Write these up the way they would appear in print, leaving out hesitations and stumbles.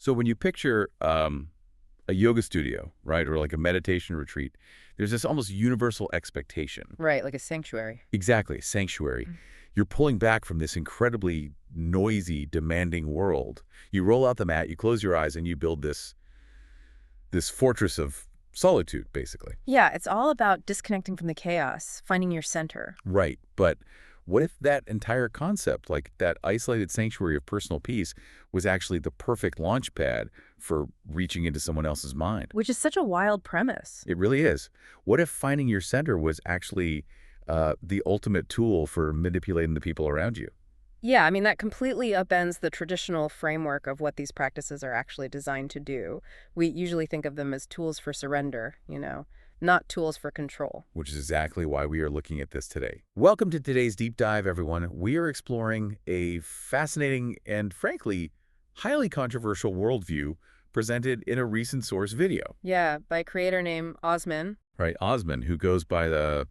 So when you picture a yoga studio, right, or like a meditation retreat, there's this almost universal expectation. Right, like a sanctuary. Exactly, sanctuary. Mm. You're pulling back from this incredibly noisy, demanding world. You roll out the mat, you close your eyes, and you build this fortress of solitude, basically. Yeah, it's all about disconnecting from the chaos, finding your center. Right, but what if that entire concept, like that isolated sanctuary of personal peace, was actually the perfect launch pad for reaching into someone else's mind? Which is such a wild premise. It really is. What if finding your center was actually the ultimate tool for manipulating the people around you? Yeah, I mean, that completely upends the traditional framework of what these practices are actually designed to do. We usually think of them as tools for surrender, not tools for control. Which is exactly why we are looking at this today. Welcome to today's deep dive, everyone. We are exploring a fascinating and, frankly, highly controversial worldview presented in a recent source video. Yeah, by a creator named Osman. Right, Osman, who goes by the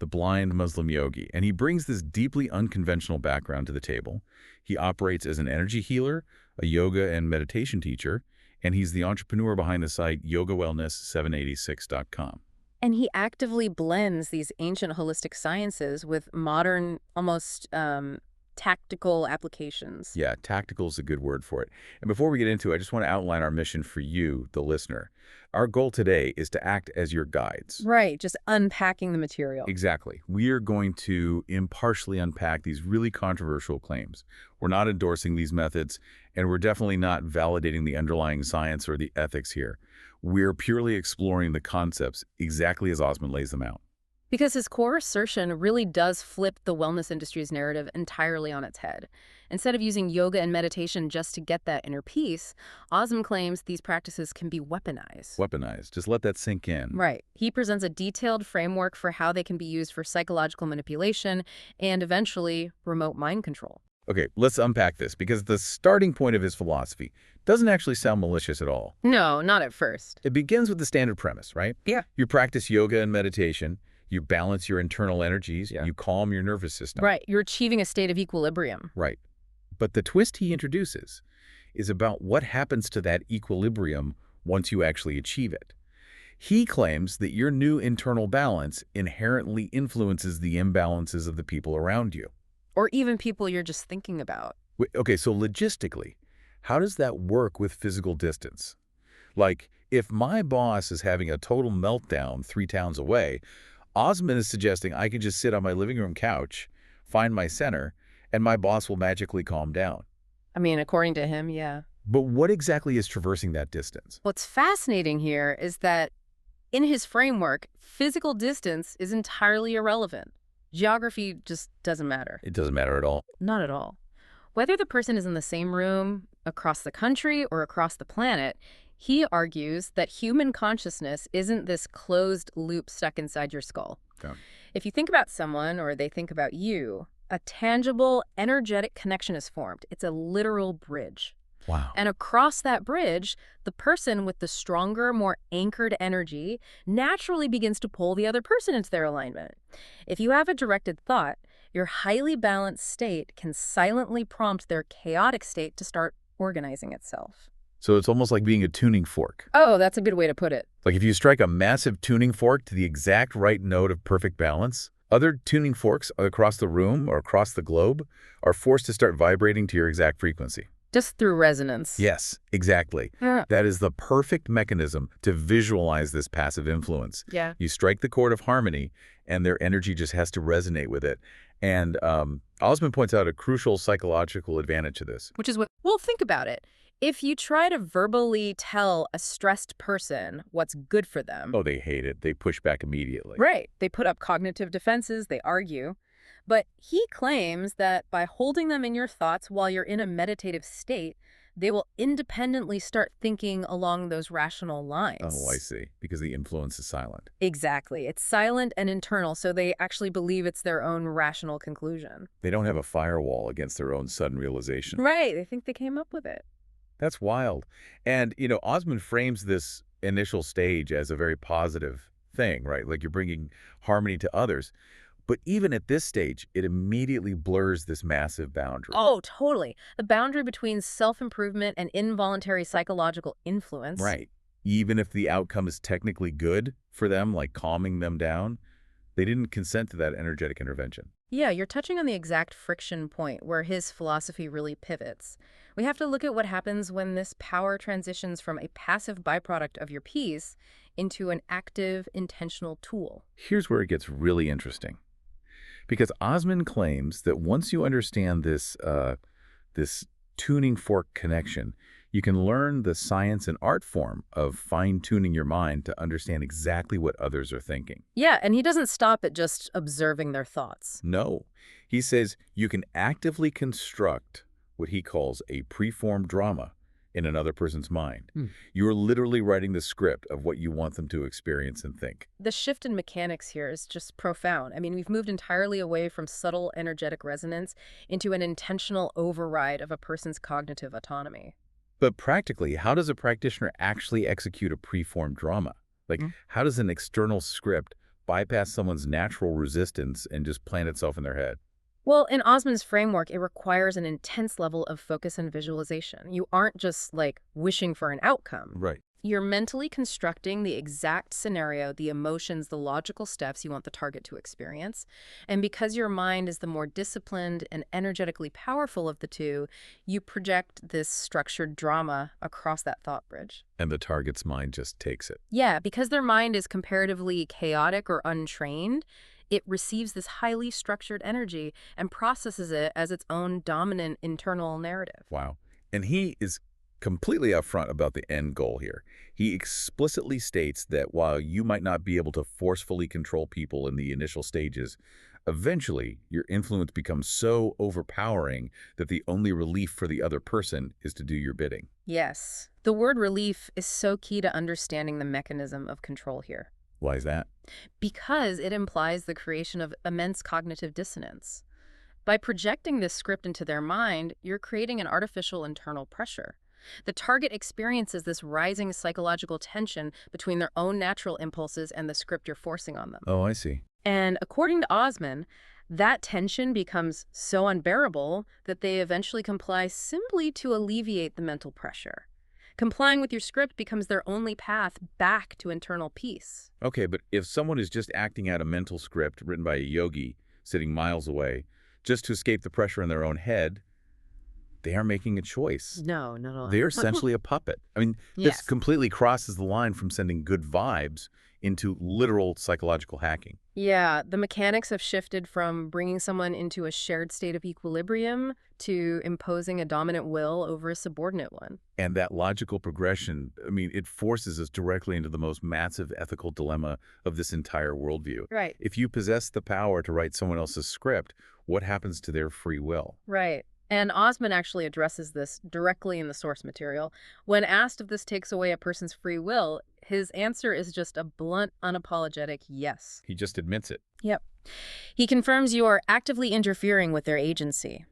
blind Muslim yogi, and he brings this deeply unconventional background to the table. He operates as an energy healer, a yoga and meditation teacher, and he's the entrepreneur behind the site yogawellness786.com. And he actively blends these ancient holistic sciences with modern, almost tactical applications. Yeah, tactical is a good word for it. And before we get into it, I just want to outline our mission for you, the listener. Our goal today is to act as your guides. Right, just unpacking the material. Exactly. We are going to impartially unpack these really controversial claims. We're not endorsing these methods, and we're definitely not validating the underlying science or the ethics here. We're purely exploring the concepts exactly as Osman lays them out. Because his core assertion really does flip the wellness industry's narrative entirely on its head. Instead of using yoga and meditation just to get that inner peace, Osman claims these practices can be weaponized. Weaponized. Just let that sink in. Right. He presents a detailed framework for how they can be used for psychological manipulation and eventually remote mind control. Okay, let's unpack this, because the starting point of his philosophy doesn't actually sound malicious at all. No, not at first. It begins with the standard premise, right? Yeah. You practice yoga and meditation, you balance your internal energies, Yeah. you calm your nervous system. Right. You're achieving a state of equilibrium. Right. But the twist he introduces is about what happens to that equilibrium once you actually achieve it. He claims that your new internal balance inherently influences the imbalances of the people around you. Or even people you're just thinking about. Okay, so logistically, how does that work with physical distance? Like, if my boss is having a total meltdown 3 towns away, Osman is suggesting I can just sit on my living room couch, find my center, and my boss will magically calm down. I mean, according to him, yeah. But what exactly is traversing that distance? What's fascinating here is that in his framework, physical distance is entirely irrelevant. Geography just doesn't matter. It doesn't matter at all. Not at all. Whether the person is in the same room, across the country, or across the planet, he argues that human consciousness isn't this closed loop stuck inside your skull. Okay. If you think about someone or they think about you, a tangible, energetic connection is formed. It's a literal bridge. Wow. And across that bridge, the person with the stronger, more anchored energy naturally begins to pull the other person into their alignment. If you have a directed thought, your highly balanced state can silently prompt their chaotic state to start organizing itself. So it's almost like being a tuning fork. Oh, that's a good way to put it. Like if you strike a massive tuning fork to the exact right note of perfect balance, other tuning forks across the room or across the globe are forced to start vibrating to your exact frequency. Just through resonance. Yes, exactly. Yeah. That is the perfect mechanism to visualize this passive influence. Yeah. You strike the chord of harmony, and their energy just has to resonate with it. And Osman points out a crucial psychological advantage to this. Which is what, well, think about it. If you try to verbally tell a stressed person what's good for them. Oh, they hate it. They push back immediately. Right. They put up cognitive defenses, they argue. But he claims that by holding them in your thoughts while you're in a meditative state, they will independently start thinking along those rational lines. Oh, I see. Because the influence is silent. Exactly. It's silent and internal, so they actually believe it's their own rational conclusion. They don't have a firewall against their own sudden realization. Right. They think they came up with it. That's wild. And, Osman frames this initial stage as a very positive thing, right? Like you're bringing harmony to others. But even at this stage, it immediately blurs this massive boundary. Oh, totally. The boundary between self-improvement and involuntary psychological influence. Right. Even if the outcome is technically good for them, like calming them down, they didn't consent to that energetic intervention. Yeah, you're touching on the exact friction point where his philosophy really pivots. We have to look at what happens when this power transitions from a passive byproduct of your peace into an active, intentional tool. Here's where it gets really interesting. Because Osman claims that once you understand this tuning fork connection, you can learn the science and art form of fine-tuning your mind to understand exactly what others are thinking. Yeah, and he doesn't stop at just observing their thoughts. No, he says you can actively construct what he calls a preformed drama in another person's mind. Hmm. You're literally writing the script of what you want them to experience and think. The shift in mechanics here is just profound. I mean, we've moved entirely away from subtle energetic resonance into an intentional override of a person's cognitive autonomy. But practically, how does a practitioner actually execute a preformed drama? Like, how does an external script bypass someone's natural resistance and just plant itself in their head? Well, in Osmond's framework, it requires an intense level of focus and visualization. You aren't just, like, wishing for an outcome. Right. You're mentally constructing the exact scenario, the emotions, the logical steps you want the target to experience. And because your mind is the more disciplined and energetically powerful of the two, you project this structured drama across that thought bridge. And the target's mind just takes it. Yeah, because their mind is comparatively chaotic or untrained, it receives this highly structured energy and processes it as its own dominant internal narrative. Wow. And he is completely upfront about the end goal here. He explicitly states that while you might not be able to forcefully control people in the initial stages, eventually your influence becomes so overpowering that the only relief for the other person is to do your bidding. Yes. The word relief is so key to understanding the mechanism of control here, Why is that? because it implies the creation of immense cognitive dissonance. By projecting this script into their mind, you're creating an artificial internal pressure. The target experiences this rising psychological tension between their own natural impulses and the script you're forcing on them. Oh, I see. And according to Osman, that tension becomes so unbearable that they eventually comply simply to alleviate the mental pressure. Complying with your script becomes their only path back to internal peace. Okay, but if someone is just acting out a mental script written by a yogi sitting miles away just to escape the pressure in their own head, they are making a choice. No, not at all. They're essentially a puppet. I mean, this Yes. completely crosses the line from sending good vibes into literal psychological hacking. Yeah, the mechanics have shifted from bringing someone into a shared state of equilibrium to imposing a dominant will over a subordinate one. And that logical progression, I mean, it forces us directly into the most massive ethical dilemma of this entire worldview. Right. If you possess the power to write someone else's script, what happens to their free will? Right. And Osman actually addresses this directly in the source material. When asked if this takes away a person's free will, his answer is just a blunt, unapologetic yes. He just admits it. Yep. He confirms you are actively interfering with their agency.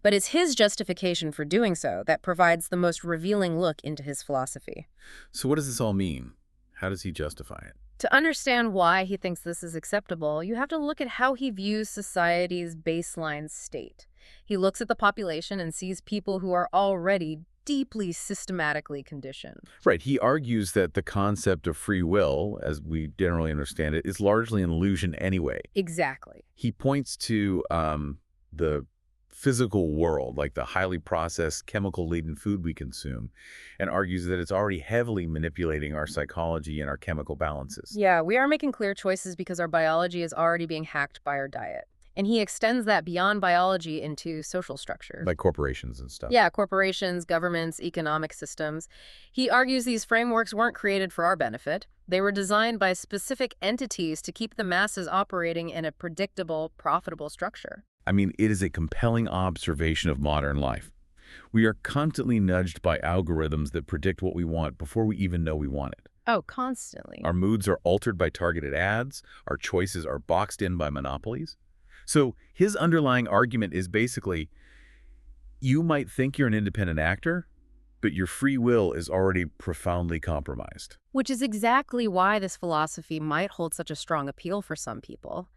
But it's his justification for doing so that provides the most revealing look into his philosophy. So what does this all mean? How does he justify it? To understand why he thinks this is acceptable, you have to look at how he views society's baseline state. He looks at the population and sees people who are already deeply systematically conditioned. Right. He argues that the concept of free will, as we generally understand it, is largely an illusion anyway. Exactly. He points to the physical world, like the highly processed, chemical-laden food we consume, and argues that it's already heavily manipulating our psychology and our chemical balances. Yeah, we are making clear choices because our biology is already being hacked by our diet. And he extends that beyond biology into social structures. Like corporations and stuff. Yeah, corporations, governments, economic systems. He argues these frameworks weren't created for our benefit. They were designed by specific entities to keep the masses operating in a predictable, profitable structure. I mean, it is a compelling observation of modern life. We are constantly nudged by algorithms that predict what we want before we even know we want it. Oh, constantly. Our moods are altered by targeted ads. Our choices are boxed in by monopolies. So his underlying argument is basically, you might think you're an independent actor, but your free will is already profoundly compromised. Which is exactly why this philosophy might hold such a strong appeal for some people.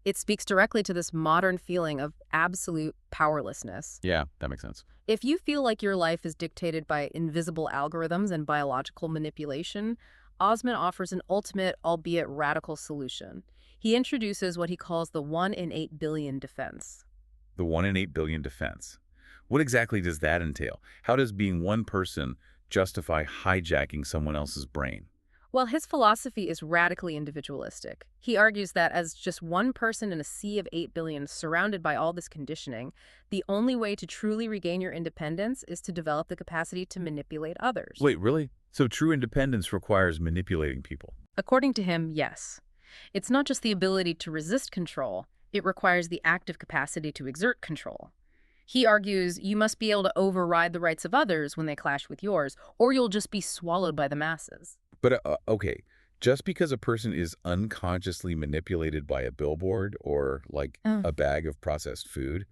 It speaks directly to this modern feeling of absolute powerlessness. Yeah, that makes sense. If you feel like your life is dictated by invisible algorithms and biological manipulation, Osman offers an ultimate, albeit radical solution. He introduces what he calls the 1 in 8 billion defense. The 1 in 8 billion defense. What exactly does that entail? How does being one person justify hijacking someone else's brain? Well, his philosophy is radically individualistic. He argues that as just one person in a sea of 8 billion surrounded by all this conditioning, the only way to truly regain your independence is to develop the capacity to manipulate others. Wait, really? So true independence requires manipulating people. According to him, yes. It's not just the ability to resist control, it requires the active capacity to exert control. He argues you must be able to override the rights of others when they clash with yours, or you'll just be swallowed by the masses. But, okay, just because a person is unconsciously manipulated by a billboard or, like, a bag of processed food,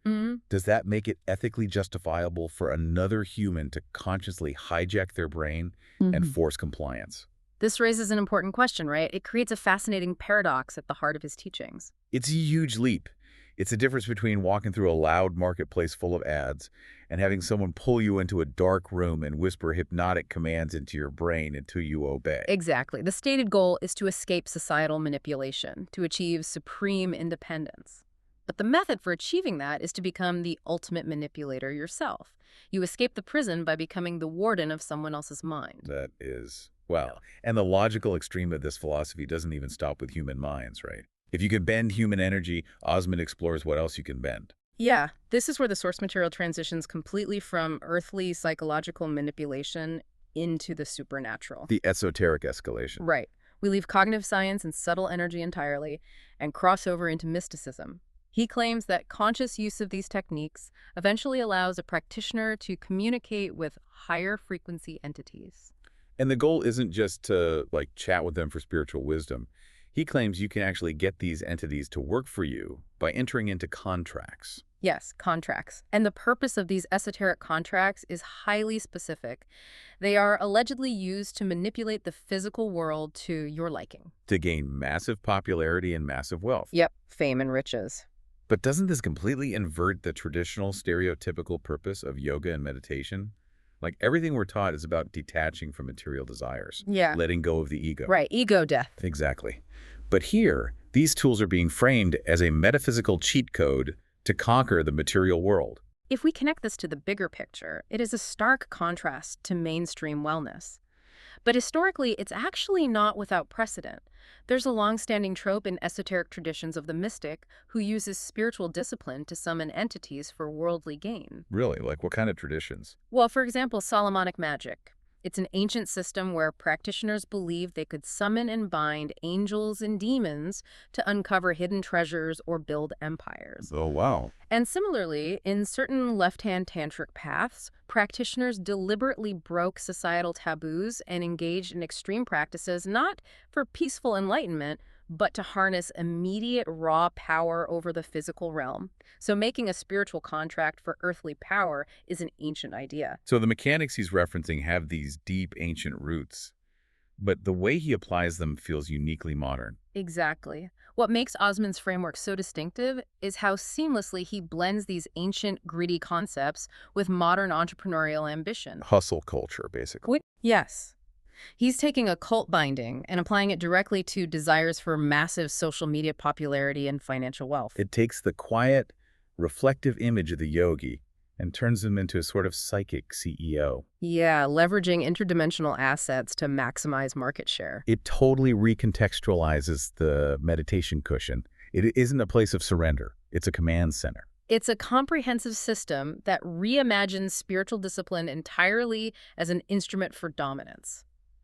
does that make it ethically justifiable for another human to consciously hijack their brain and force compliance? This raises an important question, right? It creates a fascinating paradox at the heart of his teachings. It's a huge leap. It's the difference between walking through a loud marketplace full of ads and having someone pull you into a dark room and whisper hypnotic commands into your brain until you obey. Exactly. The stated goal is to escape societal manipulation, to achieve supreme independence. But the method for achieving that is to become the ultimate manipulator yourself. You escape the prison by becoming the warden of someone else's mind. That is, wow. And the logical extreme of this philosophy doesn't even stop with human minds, right? If you can bend human energy, Osman explores what else you can bend. Yeah, this is where the source material transitions completely from earthly psychological manipulation into the supernatural. The esoteric escalation. Right. We leave cognitive science and subtle energy entirely and cross over into mysticism. He claims that conscious use of these techniques eventually allows a practitioner to communicate with higher frequency entities. And the goal isn't just to, like, chat with them for spiritual wisdom. He claims you can actually get these entities to work for you by entering into contracts. Yes, contracts. And the purpose of these esoteric contracts is highly specific. They are allegedly used to manipulate the physical world to your liking. To gain massive popularity and massive wealth. Yep, fame and riches. But doesn't this completely invert the traditional stereotypical purpose of yoga and meditation? Like, everything we're taught is about detaching from material desires. Yeah. Letting go of the ego. Right, ego death. Exactly. But here, these tools are being framed as a metaphysical cheat code to conquer the material world. If we connect this to the bigger picture, it is a stark contrast to mainstream wellness. But historically, it's actually not without precedent. There's a long-standing trope in esoteric traditions of the mystic who uses spiritual discipline to summon entities for worldly gain. Really? Like, what kind of traditions? Well, for example, Solomonic magic. It's an ancient system where practitioners believed they could summon and bind angels and demons to uncover hidden treasures or build empires. Oh, wow. And similarly, in certain left-hand tantric paths, practitioners deliberately broke societal taboos and engaged in extreme practices not for peaceful enlightenment, but to harness immediate raw power over the physical realm. So making a spiritual contract for earthly power is an ancient idea. So the mechanics he's referencing have these deep ancient roots, but the way he applies them feels uniquely modern. Exactly. What makes Osman's framework so distinctive is how seamlessly he blends these ancient, gritty concepts with modern entrepreneurial ambition. Hustle culture, basically. Yes. He's taking a cult binding and applying it directly to desires for massive social media popularity and financial wealth. It takes the quiet, reflective image of the yogi and turns him into a sort of psychic CEO. Yeah, leveraging interdimensional assets to maximize market share. It totally recontextualizes the meditation cushion. It isn't a place of surrender. It's a command center. It's a comprehensive system that reimagines spiritual discipline entirely as an instrument for dominance.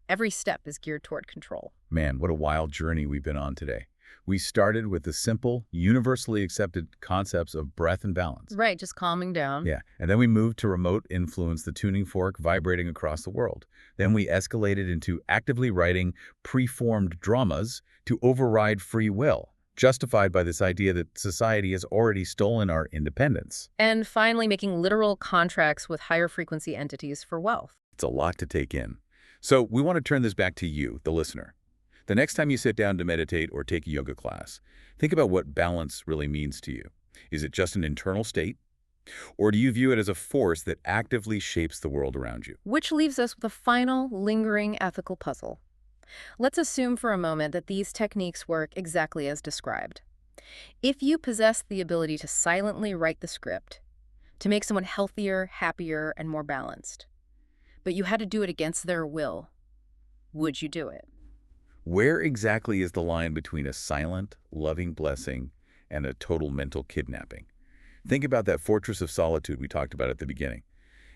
Every step is geared toward control. Man, what a wild journey we've been on today. We started with the simple, universally accepted concepts of breath and balance. Right, just calming down. Yeah, and then we moved to remote influence, the tuning fork vibrating across the world. Then we escalated into actively writing preformed dramas to override free will, justified by this idea that society has already stolen our independence. And finally, making literal contracts with higher frequency entities for wealth. It's a lot to take in. So we want to turn this back to you, the listener. The next time you sit down to meditate or take a yoga class, think about what balance really means to you. Is it just an internal state? Or do you view it as a force that actively shapes the world around you? Which leaves us with a final, lingering ethical puzzle. Let's assume for a moment that these techniques work exactly as described. If you possess the ability to silently write the script, to make someone healthier, happier, and more balanced, but you had to do it against their will, would you do it? Where exactly is the line between a silent, loving blessing and a total mental kidnapping? Think about that fortress of solitude we talked about at the beginning.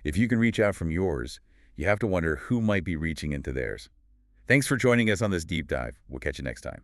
If you can reach out from yours, you have to wonder who might be reaching into theirs. Thanks for joining us on this deep dive. We'll catch you next time.